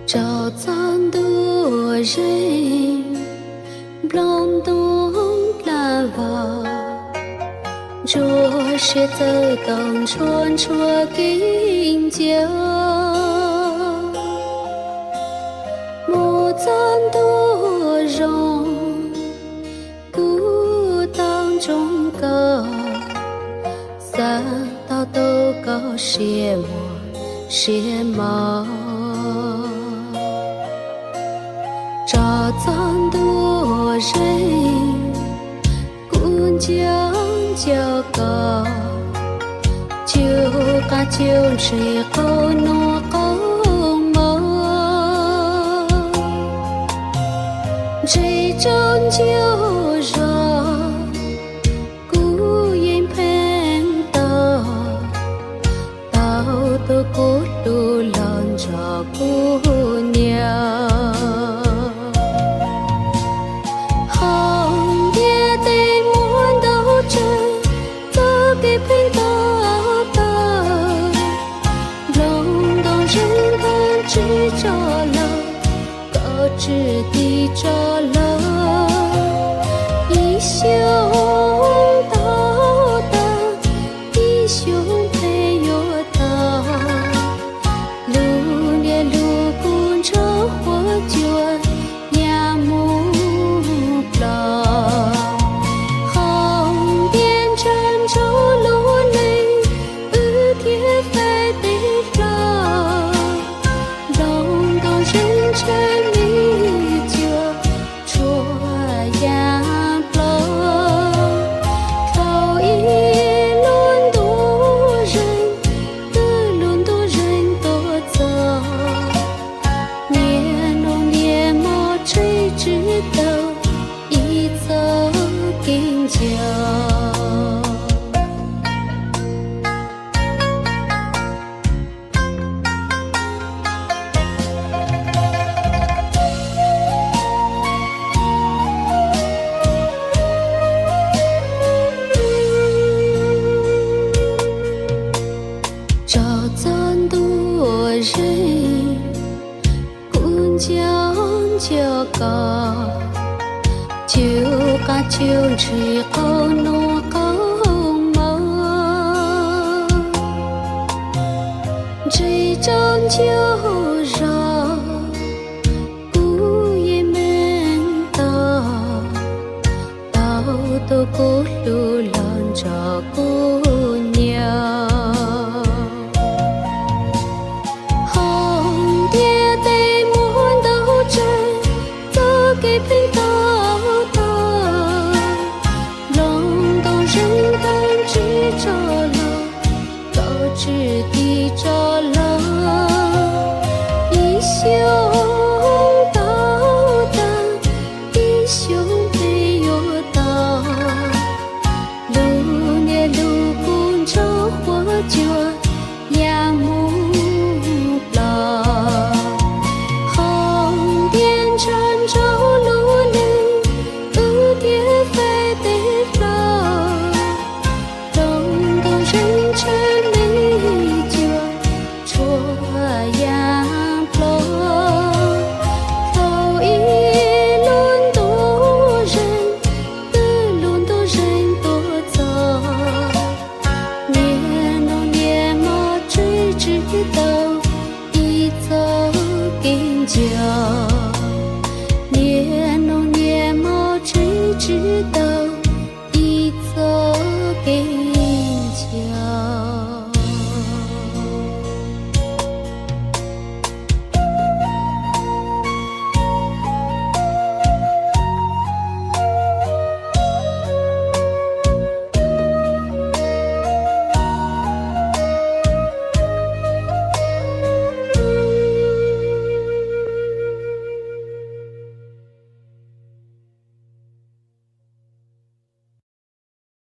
找咱多人，lòng东là vào， 若是走动传说kinh教，莫咱多容，孤当中高，三道都高些我些毛。找咱多人，姑将较高，就把就是高诺高毛，这种就让姑因碰到，到都咕噜浪着姑娘。知着了，高知地着了，一胸道的，一胸配有的，路列路公着火卷呀木了，红点珍珠路内，天飞的了。沉迷着戳呀了，靠一轮多人，轮多人多走，年龙年毛垂直的，一走更久。找咱多人，姑将较高，就把酒吃高诺高毛，这种就让姑爷们到都咕噜浪着姑娘。给碰到的，lòng东人更知着了，高知地着了，一胸道的，一胸配有的，路列路公着火卷呀木了，红点珍珠。一走更久。